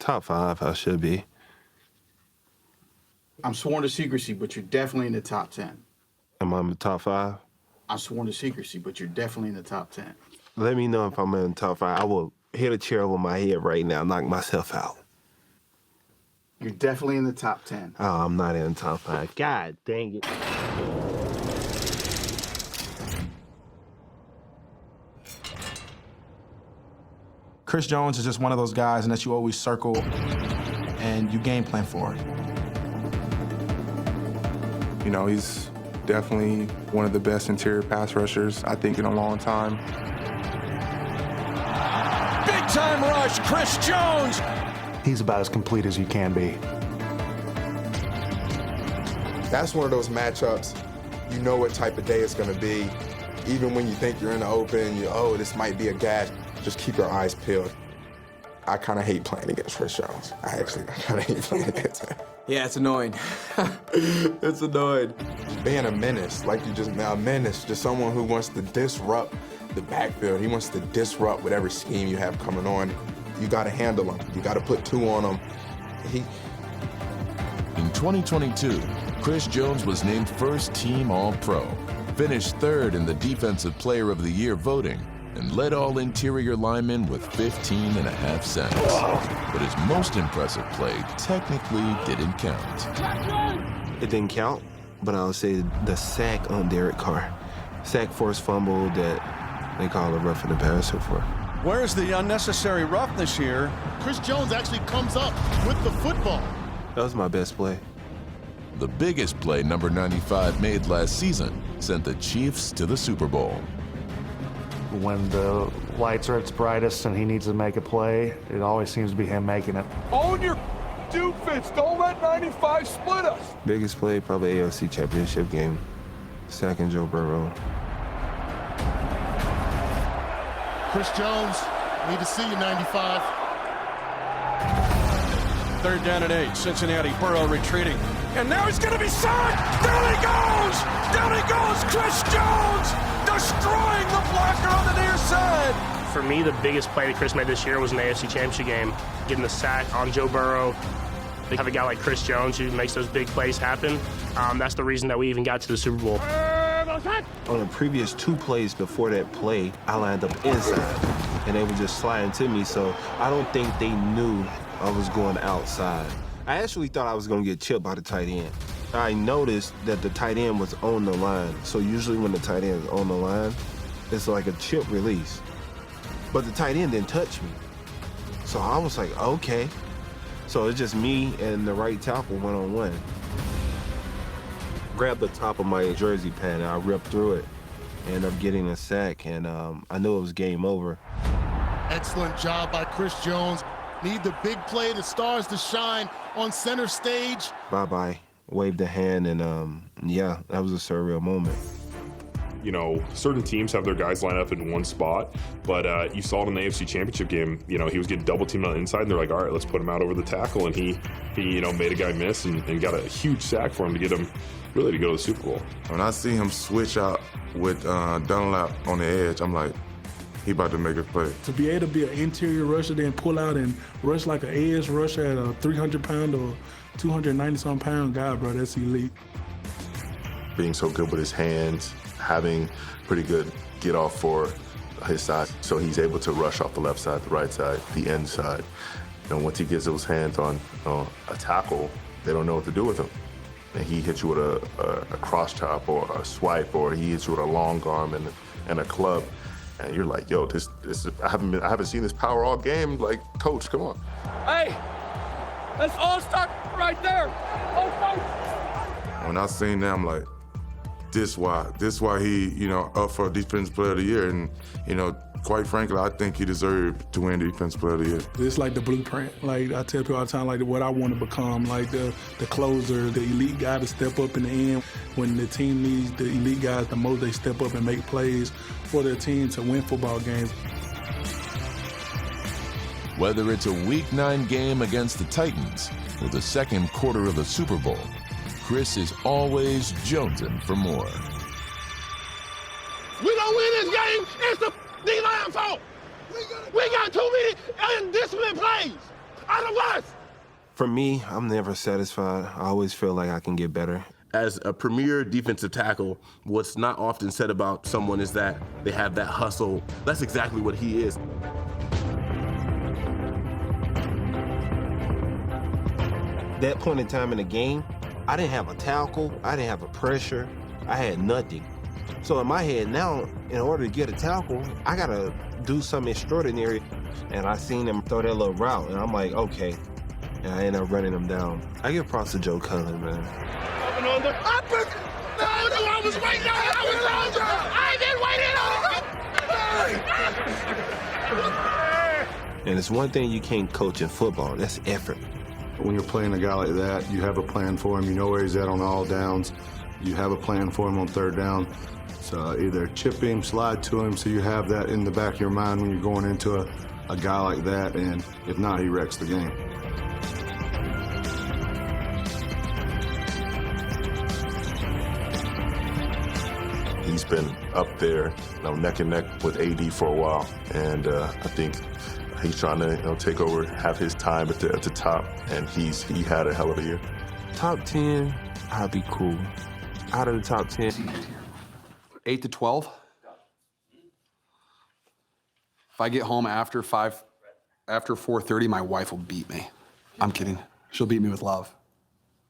Top 5, I should be. I'm sworn to secrecy, but you're definitely in the top 10. Am I in the top 5? I'm sworn to secrecy, but you're definitely in the top 10. Let me know if I'm in the top 5. I will hit a chair over my head right now, knock myself out. You're definitely in the top 10. Oh, I'm not in the top 5. God dang it. Chris Jones is just one of those guys, and that you always circle and you game plan for it. You know, he's definitely one of the best interior pass rushers, I think, in a long time. Big-time rush, Chris Jones! He's about as complete as you can be. That's one of those matchups, you know what type of day it's going to be. Even when you think you're in the open, oh, this might be a gash, just keep your eyes peeled. I kind of hate playing against Chris Jones. I kind of hate playing against him. Yeah, it's annoying. It's annoying. Being a menace, like you just, a menace, just someone who wants to disrupt the backfield. He wants to disrupt whatever scheme you have coming on. You got to handle him. You got to put 2 on him. In 2022, Chris Jones was named first team All-Pro, finished 3rd in the Defensive Player of the Year voting, and led all interior linemen with 15.5 sacks. But his most impressive play technically didn't count. It didn't count, but I'll say the sack on Derek Carr. Sack forced fumble that they call a roughing the passer for. Where's the unnecessary roughness here? Chris Jones actually comes up with the football. That was my best play. The biggest play number 95 made last season sent the Chiefs to the Super Bowl. When the lights are at its brightest and he needs to make a play, it always seems to be him making it. Own your defense. Don't let 95 split us. Biggest play, probably AFC Championship game. Sacking Joe Burrow. Chris Jones, need to see you, 95. 3rd down and 8, Cincinnati, Burrow retreating. And now he's going to be sacked! Down he goes! Down he goes, Chris Jones! Destroying the blocker on the near side! For me, the biggest play that Chris made this year was an AFC Championship game. Getting the sack on Joe Burrow. They have a guy like Chris Jones who makes those big plays happen. That's the reason that we even got to the Super Bowl. On the previous 2 plays before that play, I lined up inside, and they were just sliding to me, so I don't think they knew I was going outside. I actually thought I was going to get chipped by the tight end. I noticed that the tight end was on the line, so usually when the tight end is on the line, it's like a chip release. But the tight end didn't touch me. So I was like, okay. So it's just me and the right tackle one-on-one. Grabbed the top of my jersey pad and I ripped through it. Ended up getting a sack, and I knew it was game over. Excellent job by Chris Jones. Need the big play, the stars to shine on center stage. Bye-bye. Waved a hand, and yeah, that was a surreal moment. You know, certain teams have their guys line up in one spot, but you saw it in the AFC Championship game. You know, he was getting double teamed on the inside, and they're like, all right, let's put him out over the tackle, and he you know, made a guy miss and got a huge sack for him to get him really to go to the Super Bowl. When I see him switch out with Dunlap on the edge, I'm like, he about to make a play. To be able to be an interior rusher, then pull out and rush like an edge rusher at a 300-pound or 290-some pound guy, bro, that's elite. Being so good with his hands, having pretty good get off for his side, so he's able to rush off the left side, the right side, the end side. You know, once he gets those hands on a tackle, they don't know what to do with him. And he hits you with a cross chop or a swipe, or he hits you with a long arm and a club. And you're like, yo, this is, I haven't seen this power all game. Like, coach, come on. Hey, that's all start right there. All start. When I seen that, I'm like, this why he, you know, up for Defensive Player of the Year. And, you know, quite frankly, I think he deserved to win Defensive Player of the Year. It's like the blueprint. Like I tell people all the time, like what I want to become, like the closer, the elite guy to step up in the end. When the team needs the elite guys the most, they step up and make plays for their team to win football games. Whether it's a Week 9 game against the Titans or the second quarter of the Super Bowl, Chris is always jonesing for more. We don't win this game, it's the D-line fault. We got too many undisciplined plays. For me, I'm never satisfied. I always feel like I can get better. As a premier defensive tackle, what's not often said about someone is that they have that hustle. That's exactly what he is. That point in time in the game, I didn't have a tackle, I didn't have a pressure, I had nothing. So in my head now, in order to get a tackle, I gotta do something extraordinary. And I seen him throw that little route, and I'm like, okay. And I end up running him down. I give props to Joe Cullen, man. I was waiting on it. I was older. I been waiting on. And it's one thing you can't coach in football, that's effort. When you're playing a guy like that, you have a plan for him. You know where he's at on all downs. You have a plan for him on third down. So either chip him, slide to him, so you have that in the back of your mind when you're going into a guy like that, and if not, he wrecks the game. He's been up there, neck and neck with AD for a while, and I think he's trying to take over, have his time at the top, and he had a hell of a year. Top 10, I'd be cool. Out of the top 10. 8 to 12. If I get home after 4:30, my wife will beat me. I'm kidding. She'll beat me with love.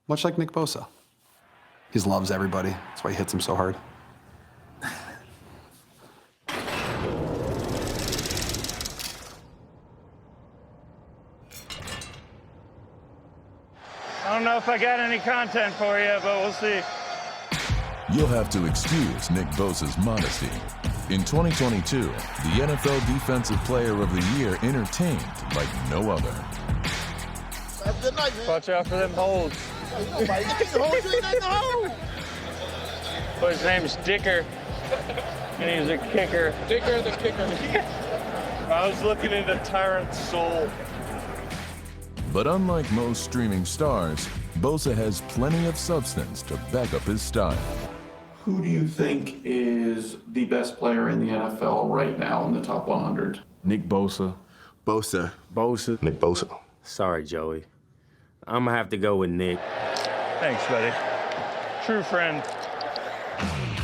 Much like Nick Bosa. He loves everybody. That's why he hits him so hard. I don't know if I got any content for you, but we'll see. You'll have to excuse Nick Bosa's modesty. In 2022, the NFL Defensive Player of the Year entertained like no other. Have a good night, man. Watch out for them holds. Well, his name's Dicker, and he's a kicker. Dicker the kicker. I was looking into Tyrant's soul. But unlike most streaming stars, Bosa has plenty of substance to back up his style. Who do you think is the best player in the NFL right now in the top 100? Nick Bosa. Bosa. Nick Bosa. Sorry, Joey. I'm gonna have to go with Nick. Thanks, buddy. True friend.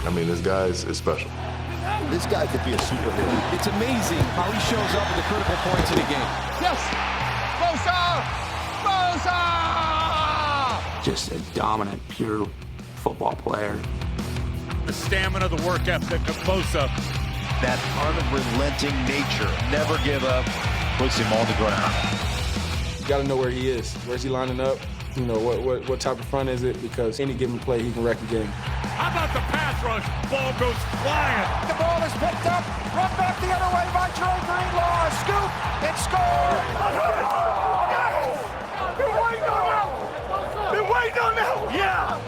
I mean, this guy is special. This guy could be a superhero. It's amazing how he shows up at the critical points in a game. Yes! Bosa! Bosa! Just a dominant, pure football player. The stamina, the work ethic of Bosa. That unrelenting nature, never give up, puts him on the ground. You got to know where he is. Where's he lining up? You know, what type of front is it? Because any given play, he can wreck a game. How about the pass rush? Ball goes flying. The ball is picked up, run back the other way by Trey Greenlaw. Scoop and score. Been waiting on that. Been waiting on that. Yeah.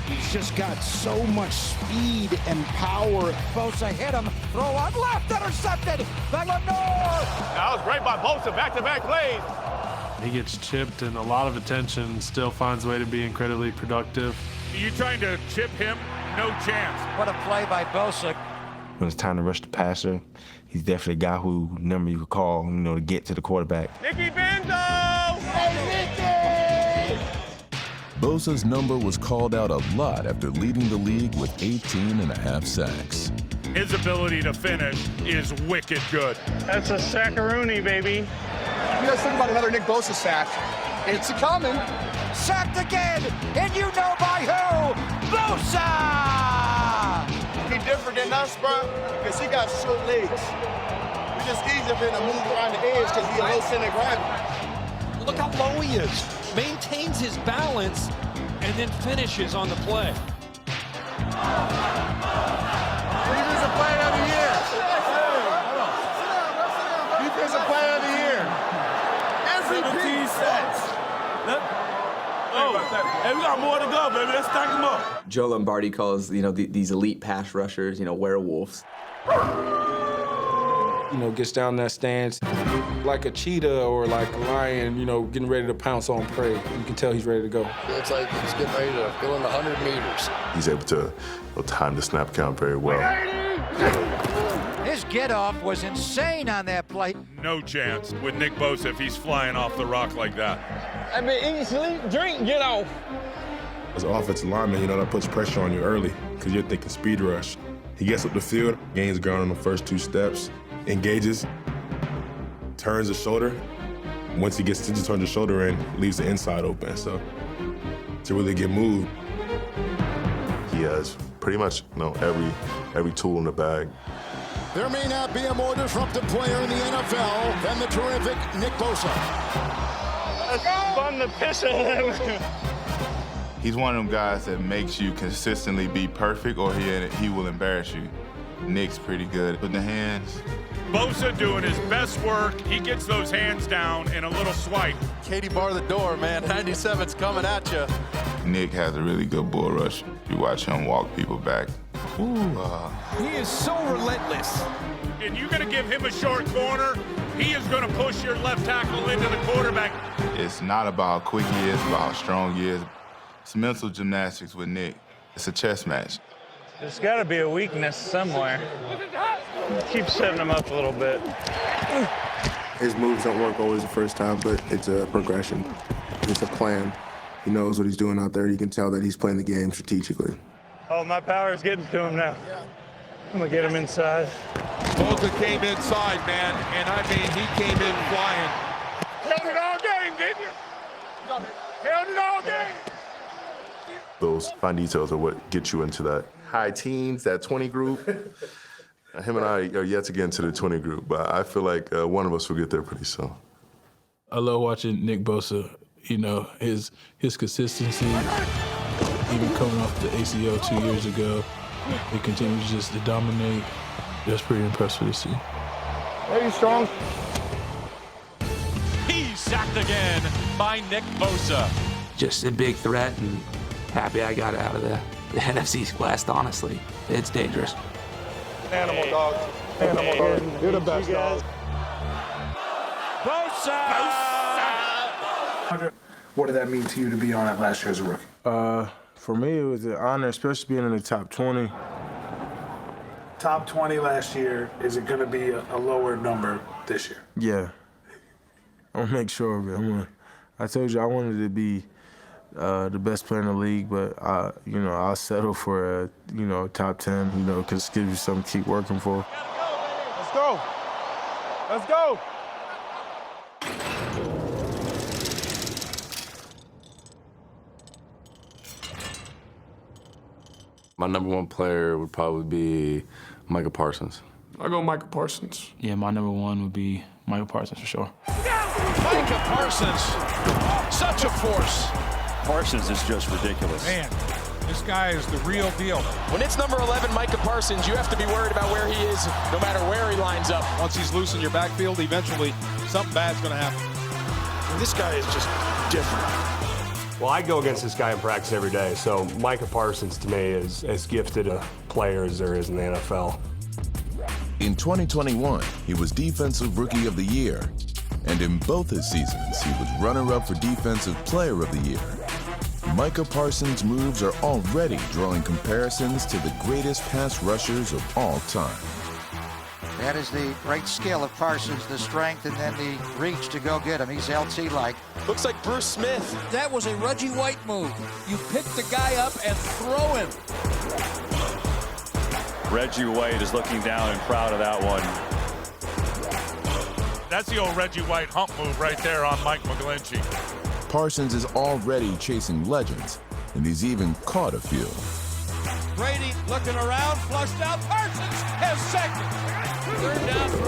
He's just got so much speed and power. Bosa hit him. Throw on left, intercepted. Lenore. That was great by Bosa. Back-to-back plays. He gets chipped and a lot of attention, still finds a way to be incredibly productive. Are you trying to chip him? No chance. What a play by Bosa. When it's time to rush the passer, he's definitely a guy who number you could call, to get to the quarterback. Nicky Bendo! Hey, Nicky! Bosa's number was called out a lot after leading the league with 18.5 sacks. His ability to finish is wicked good. That's a sackaroonie, baby. You guys think about another Nick Bosa sack. It's coming. Sacked again, and you know by who? Bosa! He different than us, bro, because he got short legs. It's just easier for him to move around the edge because he's a low center of gravity. Look how low he is. Maintains his balance and then finishes on the play. Defensive player of the year. Defensive player of the year. MVP sacks. Hey, we got more to go, baby. Let's stack them up. Joe Lombardi calls, these elite pass rushers, werewolves. Gets down that stance like a cheetah or like a lion, getting ready to pounce on prey. You can tell he's ready to go. It's like he's getting ready to go in the 100 meters. He's able to time the snap count very well. His get-off was insane on that play. No chance with Nick Bosa if he's flying off the rock like that. I mean, eat, sleep, drink, get off. As an offensive lineman, that puts pressure on you early because you're thinking speed rush. He gets up the field, gains ground on the first 2 steps, engages, turns the shoulder. Once he gets to turn the shoulder in, leaves the inside open. So to really get moved. He has pretty much every tool in the bag. There may not be a more disruptive player in the NFL than the terrific Nick Bosa. It's fun to piss on him. He's one of them guys that makes you consistently be perfect or he will embarrass you. Nick's pretty good with the hands. Bosa doing his best work. He gets those hands down in a little swipe. Katie bar the door, man. 97's coming at you. Nick has a really good bull rush. You watch him walk people back. He is so relentless. And you're going to give him a short corner, he is going to push your left tackle into the quarterback. It's not about how quick he is, about how strong he is. It's mental gymnastics with Nick. It's a chess match. There's got to be a weakness somewhere. Keep setting him up a little bit. His moves don't work always the first time, but it's a progression. It's a plan. He knows what he's doing out there. You can tell that he's playing the game strategically. Oh, my power's getting to him now. I'm going to get him inside. Bosa came inside, man, and I mean, he came in flying. Held it all game, didn't you? Held it all game. Those fine details are what get you into that high teens, that 20 group. Him and I are yet to get into the 20 group, but I feel like one of us will get there pretty soon. I love watching Nick Bosa. You know, his consistency, even coming off the ACL 2 years ago, he continues just to dominate. That's pretty impressive to see. Are you strong? He's sacked again by Nick Bosa. Just a big threat, and happy I got out of the NFC West, honestly. It's dangerous. Animal dog. Animal dog. You're the best dog. Bosa! What did that mean to you to be on it last year as a rookie? For me, it was an honor, especially being in the top 20. Top 20 last year. Is it going to be a lower number this year? Yeah. I'm gonna make sure of it. I told you I wanted to be the best player in the league, but I'll settle for a top 10, because it gives you something to keep working for. Let's go. Let's go. My number one player would probably be Micah Parsons. I'll go Micah Parsons. Yeah, my number one would be Michael Parsons for sure. Micah Parsons, such a force. Parsons is just ridiculous. Man, this guy is the real deal. When it's number 11, Micah Parsons, you have to be worried about where he is, no matter where he lines up. Once he's loose in your backfield, eventually something bad's going to happen. This guy is just different. Well, I go against this guy in practice every day, so Micah Parsons to me is as gifted a player as there is in the NFL. In 2021, he was Defensive Rookie of the Year, and in both his seasons, he was runner-up for Defensive Player of the Year. Micah Parsons' moves are already drawing comparisons to the greatest pass rushers of all time. That is the great skill of Parsons, the strength and then the reach to go get him. He's LT-like. Looks like Bruce Smith. That was a Reggie White move. You pick the guy up and throw him. Reggie White is looking down and proud of that one. That's the old Reggie White hump move right there on Mike McGlinchey. Parsons is already chasing legends, and he's even caught a few. Brady looking around, flushed out. Parsons has second. Third down 3.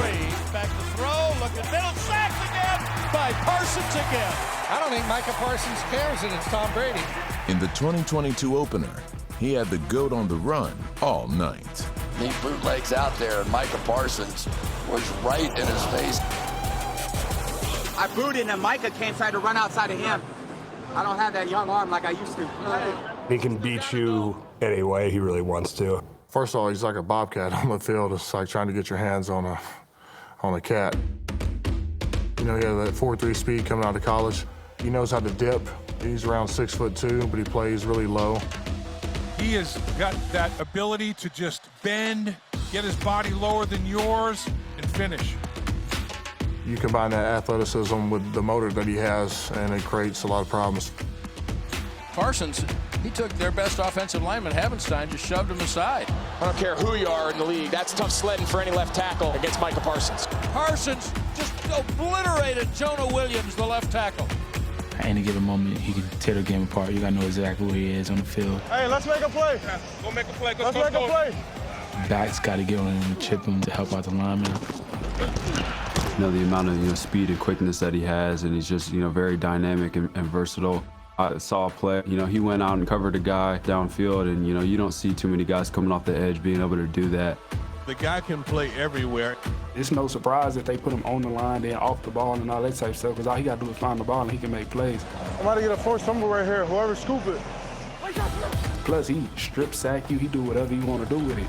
Back to throw. Looking middle. Sacked again by Parsons again. I don't think Micah Parsons cares that it's Tom Brady. In the 2022 opener, he had the GOAT on the run all night. He bootlegs out there, and Micah Parsons was right in his face. I booted, and Micah came try to run outside of him. I don't have that young arm like I used to. He can beat you any way he really wants to. First of all, he's like a bobcat on the field. It's like trying to get your hands on a cat. He has that 4.3 speed coming out of college. He knows how to dip. He's around 6'2", but he plays really low. He has got that ability to just bend get his body lower than yours, and finish. You combine that athleticism with the motor that he has, and it creates a lot of problems. Parsons, he took their best offensive lineman, Havenstein, just shoved him aside. I don't care who you are in the league. That's tough sledding for any left tackle against Micah Parsons. Parsons just obliterated Jonah Williams, the left tackle. At any given moment, he can tear the game apart. You got to know exactly where he is on the field. Hey, let's make a play. Go make a play. Let's make a play. Backs got to get on him and chip him to help out the lineman. You know, the amount of speed and quickness that he has, and he's just very dynamic and versatile. I saw a play, he went out and covered a guy downfield, and you don't see too many guys coming off the edge being able to do that. The guy can play everywhere. It's no surprise that they put him on the line, then off the ball and all that type of stuff, because all he got to do is find the ball and he can make plays. I'm about to get a force fumble right here. Whoever scoop it. Plus, he strip sack you. He do whatever you want to do with it.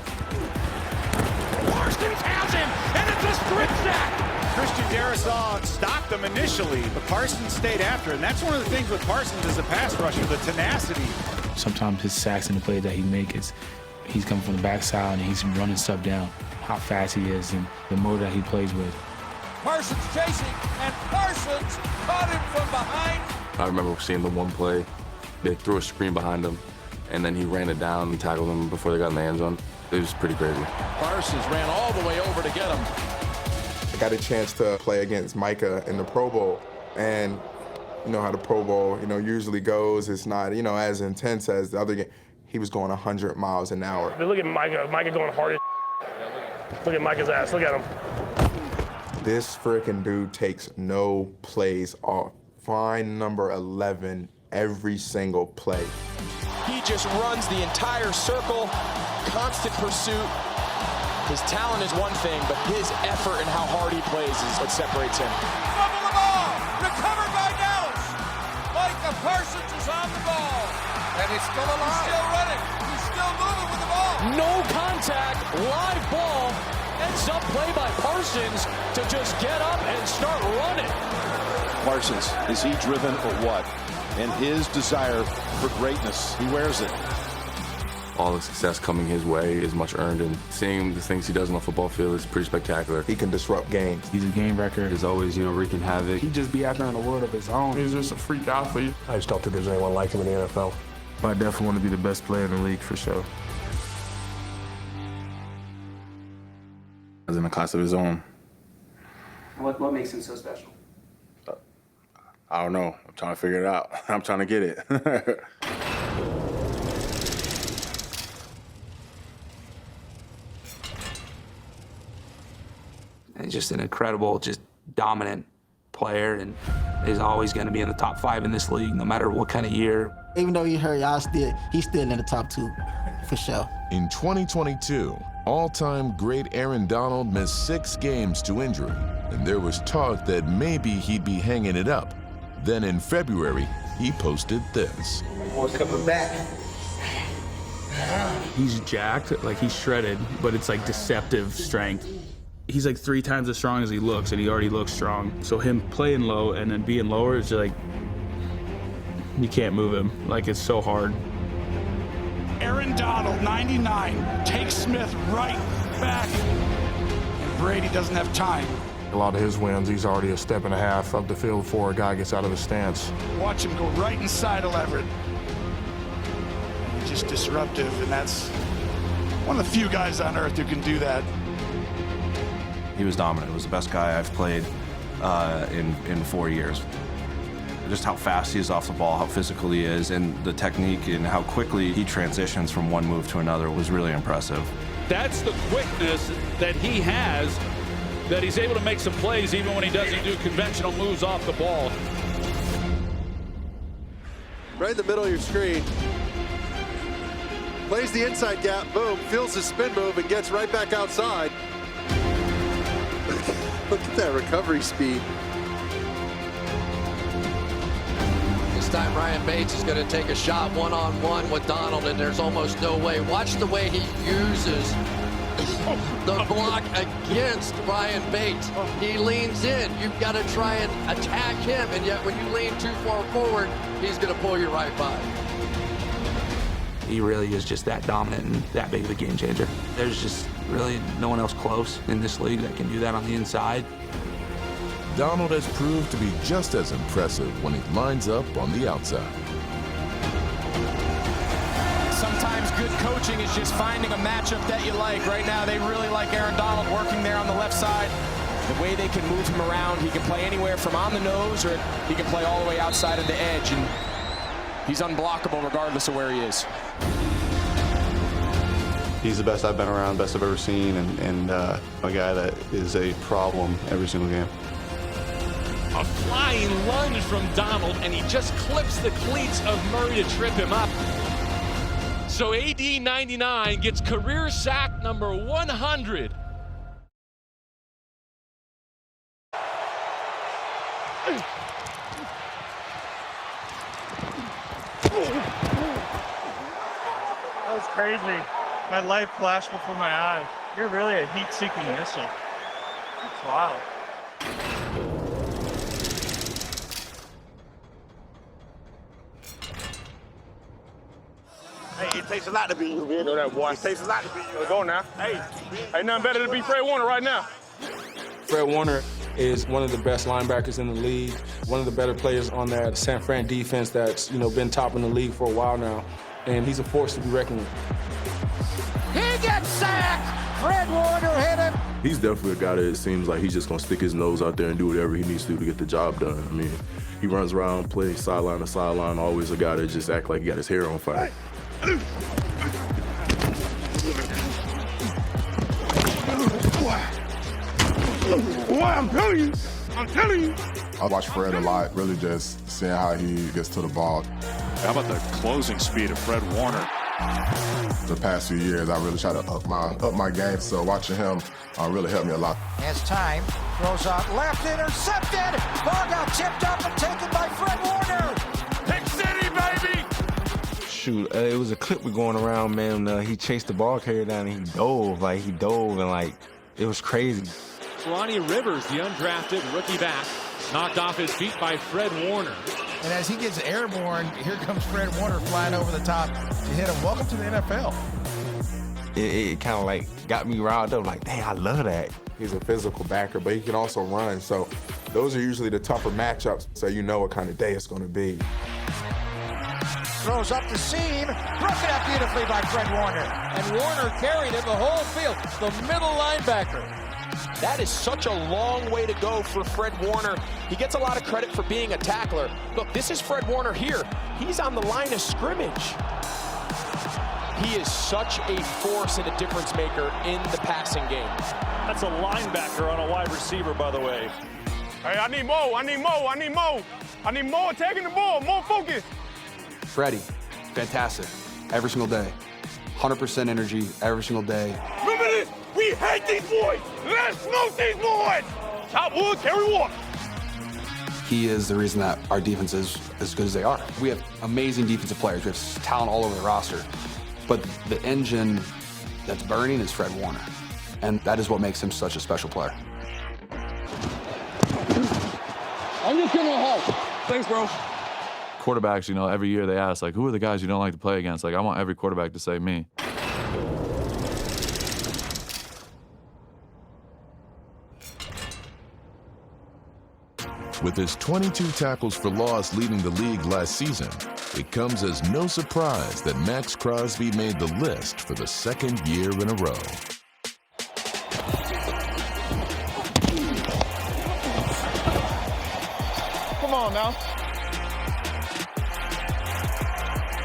Parsons has him, and it's a strip sack. Christian Darrisaw stopped them initially, but Parsons stayed after. And that's one of the things with Parsons as a pass rusher, the tenacity. Sometimes his sacks and the plays that he makes, he's coming from the backside and he's running stuff down. How fast he is and the motor that he plays with. Parsons chasing, and Parsons caught him from behind. I remember seeing the one play. They threw a screen behind him, and then he ran it down and tackled him before they got in the end zone. It was pretty crazy. Parsons ran all the way over to get him. I got a chance to play against Micah in the Pro Bowl, and you know how the Pro Bowl, usually goes. It's not, as intense as the other game. He was going 100 miles an hour. Look at Micah. Micah going hard as Look at Micah's ass. Look at him. This freaking dude takes no plays off. Find number 11 every single play. He just runs the entire circle, constant pursuit. His talent is one thing, but his effort and how hard he plays is what separates him. Fumble the ball, recovered by Dallas. Micah Parsons is on the ball. And he's still alive. He's still running. He's still moving with the ball. No contact, live ball, and some play by Parsons to just get up and start running. Parsons, is he driven or what? And his desire for greatness, he wears it. All the success coming his way is much earned, and seeing the things he does on the football field is pretty spectacular. He can disrupt games. He's a game wrecker. He's always, wreaking havoc. He just be out there in a world of his own. He's just a freak athlete. I just don't think there's anyone like him in the NFL. I definitely want to be the best player in the league for sure. He's in a class of his own. What makes him so special? I don't know. I'm trying to figure it out. I'm trying to get it. He's just an incredible, just dominant player, and he's always going to be in the top 5 in this league, no matter what kind of year. Even though you hurt, he's still in the top 2, for sure. In 2022, all-time great Aaron Donald missed 6 games to injury, and there was talk that maybe he'd be hanging it up. Then in February, he posted this. Boy's coming back. He's jacked, like he's shredded, but it's like deceptive strength. He's like 3 times as strong as he looks, and he already looks strong. So him playing low and then being lower is just like, you can't move him. Like, it's so hard. Aaron Donald, 99, takes Smith right back. And Brady doesn't have time. A lot of his wins, he's already a step and a half up the field before a guy gets out of his stance. Watch him go right inside of Everett. Just disruptive, and that's one of the few guys on earth who can do that. He was dominant. He was the best guy I've played in 4 years. Just how fast he is off the ball, how physical he is, and the technique and how quickly he transitions from one move to another was really impressive. That's the quickness that he has, that he's able to make some plays even when he doesn't do conventional moves off the ball. Right in the middle of your screen. Plays the inside gap, boom, feels the spin move and gets right back outside. Look at that recovery speed. This time Ryan Bates is going to take a shot one-on-one with Donald, and there's almost no way. Watch the way he uses the block against Ryan Bates. He leans in. You've got to try and attack him, and yet when you lean too far forward, he's going to pull you right by. He really is just that dominant and that big of a game changer. There's just really no one else close in this league that can do that on the inside. Donald has proved to be just as impressive when he lines up on the outside. Sometimes good coaching is just finding a matchup that you like. Right now, they really like Aaron Donald working there on the left side. The way they can move him around, he can play anywhere from on the nose, or he can play all the way outside of the edge, and he's unblockable regardless of where he is. He's the best I've been around, best I've ever seen, and a guy that is a problem every single game. A flying lunge from Donald, and he just clips the cleats of Murray to trip him up. So AD 99 gets career sack number 100. That was crazy. My life flashed before my eyes. You're really a heat-seeking missile. That's wild. Hey, it takes a lot to beat you, man. You know that, boy. It takes a lot to beat you. Go now. Hey, ain't nothing better than beat Fred Warner right now. Fred Warner is one of the best linebackers in the league, one of the better players on that San Fran defense that's, been topping the league for a while now, and he's a force to be reckoned with. He gets sacked! Fred Warner hit him! He's definitely a guy that it seems like he's just going to stick his nose out there and do whatever he needs to do to get the job done. I mean, he runs around, plays sideline to sideline, always a guy that just act like he got his hair on fire. Boy, I'm telling you. I watch Fred a lot, really just seeing how he gets to the ball. How about the closing speed of Fred Warner? The past few years, I really try to up my game, so watching him really helped me a lot. Has time, throws out left, intercepted! Ball got tipped up and taken by Fred Warner! Pick City, baby! Shoot, it was a clip going around, man. He chased the ball carrier down and he dove, and it was crazy. Ronnie Rivers, the undrafted rookie back, knocked off his feet by Fred Warner. And as he gets airborne, here comes Fred Warner flying over the top to hit him. Welcome to the NFL. It kind of got me riled up, dang, I love that. He's a physical backer, but he can also run. So those are usually the tougher matchups, so you know what kind of day it's going to be. Throws up the seam, broken up beautifully by Fred Warner. And Warner carried him the whole field, the middle linebacker. That is such a long way to go for Fred Warner. He gets a lot of credit for being a tackler. Look, this is Fred Warner here. He's on the line of scrimmage. He is such a force and a difference maker in the passing game. That's a linebacker on a wide receiver, by the way. Hey, I need more taking the ball, more focus. Freddie, fantastic, every single day. 100% energy every single day. Remember this, we hate these boys. Let's smoke these boys. Chop wood, carry water. He is the reason that our defense is as good as they are. We have amazing defensive players. We have talent all over the roster. But the engine that's burning is Fred Warner. And that is what makes him such a special player. I'm just giving a hug. Thanks, bro. Quarterbacks, every year they ask, who are the guys you don't like to play against? I want every quarterback to say me. With his 22 tackles for loss leading the league last season, it comes as no surprise that Max Crosby made the list for the second year in a row. Come on now.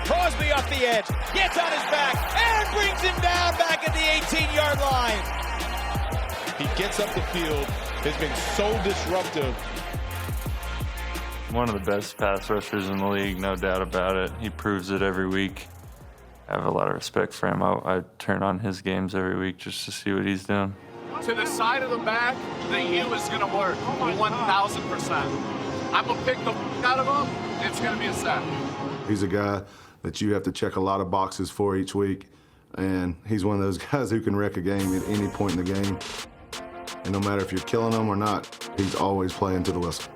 Crosby off the edge, gets on his back, and brings him down back at the 18-yard line. He gets up the field, has been so disruptive. One of the best pass rushers in the league, no doubt about it. He proves it every week. I have a lot of respect for him. I turn on his games every week just to see what he's doing. To the side of the back, the U is going to work 1,000%. I'm going to pick the out of him. It's going to be a sack. He's a guy that you have to check a lot of boxes for each week, and he's one of those guys who can wreck a game at any point in the game. And no matter if you're killing him or not, he's always playing to the whistle.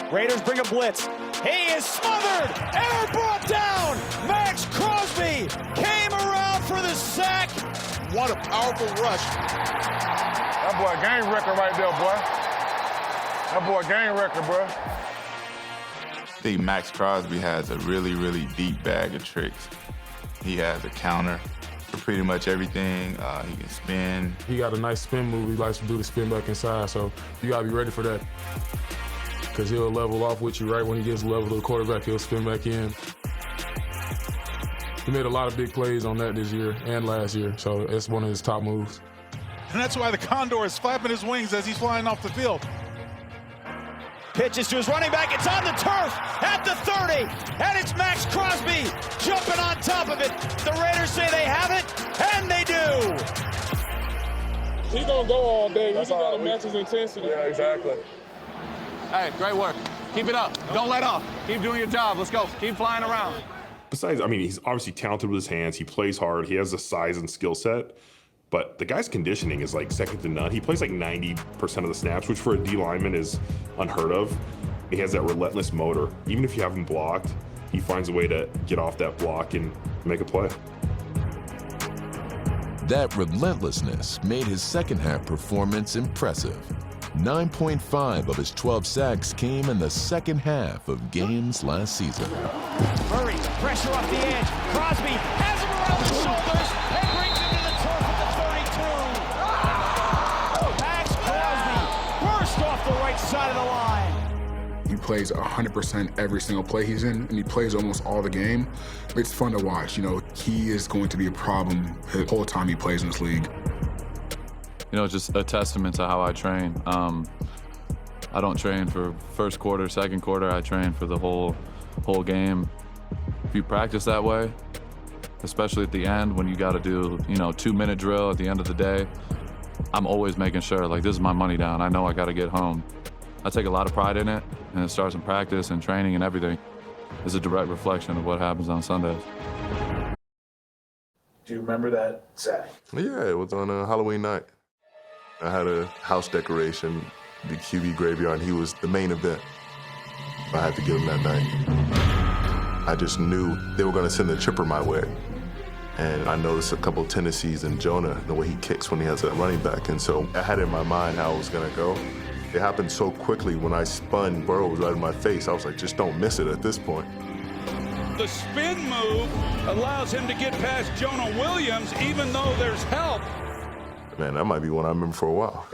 Raiders bring a blitz. He is smothered and brought down. Max Crosby came around for the sack. what a powerful rush. That boy game record right there, boy. That boy game record, bro. I think Max Crosby has a really, really deep bag of tricks. He has a counter for pretty much everything. He can spin. He got a nice spin move. He likes to do the spin back inside, so you gotta be ready for that. Because he'll level off with you right when he gets level to the quarterback, he'll spin back in. He made a lot of big plays on that this year and last year, so it's one of his top moves. And that's why the Condor is flapping his wings as he's flying off the field. Pitches to his running back. It's on the turf at the 30. And it's Max Crosby jumping on top of it. The Raiders say they have it, and they do. He's going to go all day. We just got to match his intensity. Yeah, exactly. Hey, great work. Keep it up. Don't let off. Keep doing your job. Let's go. Keep flying around. Besides, I mean, he's obviously talented with his hands. He plays hard. He has the size and skill set. But the guy's conditioning is like second to none. He plays like 90% of the snaps, which for a D lineman is unheard of. He has that relentless motor. Even if you have him blocked, he finds a way to get off that block and make a play. That relentlessness made his second half performance impressive. 9.5 of his 12 sacks came in the second half of games last season. Murray, pressure off the edge. Crosby has him around the shoulders and brings him to the turf at the 32. Max Crosby burst off the right side of the line. He plays 100% every single play he's in, and he plays almost all the game. It's fun to watch. You know, he is going to be a problem the whole time he plays in this league. You know, just a testament to how I train. I don't train for first quarter, second quarter. I train for the whole game. If you practice that way, especially at the end when you got to do, 2-minute drill at the end of the day, I'm always making sure, like, this is my money down. I know I got to get home. I take a lot of pride in it, and it starts in practice and training and everything. It's a direct reflection of what happens on Sundays. Do you remember that sack? Yeah, it was on a Halloween night. I had a house decoration, the QB graveyard, and he was the main event. I had to get him that night. I just knew they were going to send a chipper my way. And I noticed a couple tendencies in Jonah, the way he kicks when he has a running back. And so I had in my mind how it was going to go. It happened so quickly when I spun, Burrow was right in my face. I was like, just don't miss it at this point. The spin move allows him to get past Jonah Williams, even though there's help. Man, that might be one I remember for a while.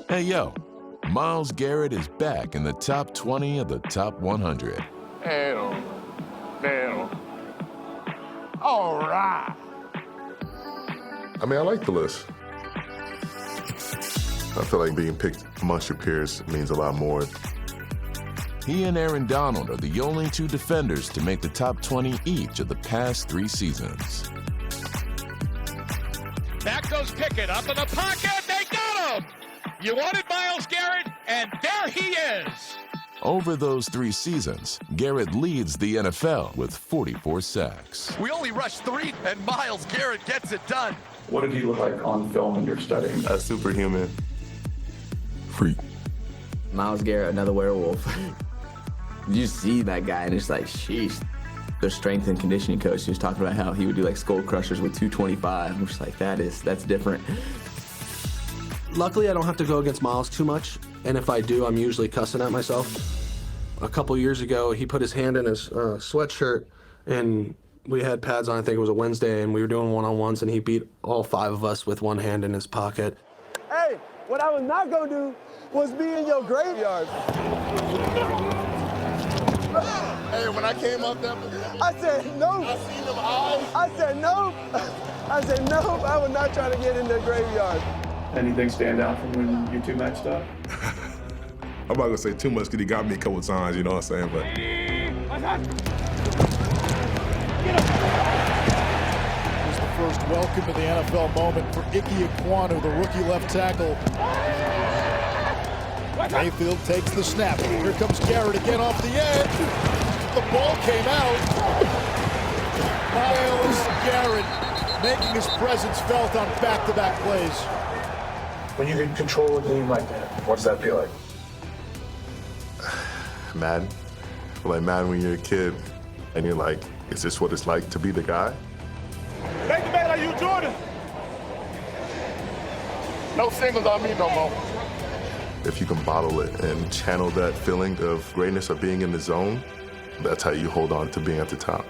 Hey, yo, Myles Garrett is back in the top 20 of the top 100. All right. I mean, I like the list. I feel like being picked amongst your peers means a lot more. He and Aaron Donald are the only two defenders to make the top 20 each of the past 3 seasons. Back goes Pickett up in the pocket. They got him. You wanted Myles Garrett, and there he is. Over those 3 seasons, Garrett leads the NFL with 44 sacks. We only rushed 3, and Myles Garrett gets it done. What did he look like on film when you're studying? A superhuman freak. Myles Garrett, another werewolf. You see that guy, and it's like, sheesh. Their strength and conditioning coach, he was talking about how he would do like skull crushers with 225. I'm just like, that's different. Luckily, I don't have to go against Myles too much, and if I do, I'm usually cussing at myself. A couple years ago, he put his hand in his sweatshirt, and we had pads on, I think it was a Wednesday, and we were doing one-on-ones, and he beat all 5 of us with one hand in his pocket. Hey, what I was not gonna do was be in your graveyard. Hey, when I came up there, I said nope. I seen them eyes. I said nope. I said nope. I was not trying to get in the graveyard. Anything stand out from when you two matched up? I'm not gonna say too much because he got me a couple times, you know what I'm saying? But It was the first welcome to the NFL moment for Ike Ekwonu, the rookie left tackle. Mayfield takes the snap. Here comes Garrett again off the edge. The ball came out. Myles Garrett making his presence felt on back-to-back plays. When you can control a game like that, what does that feel like? Madden. Like Madden when you're a kid and you're like, is this what it's like to be the guy? Make the man like you, Jordan. No singles on me no more. If you can bottle it and channel that feeling of greatness of being in the zone, that's how you hold on to being at the top.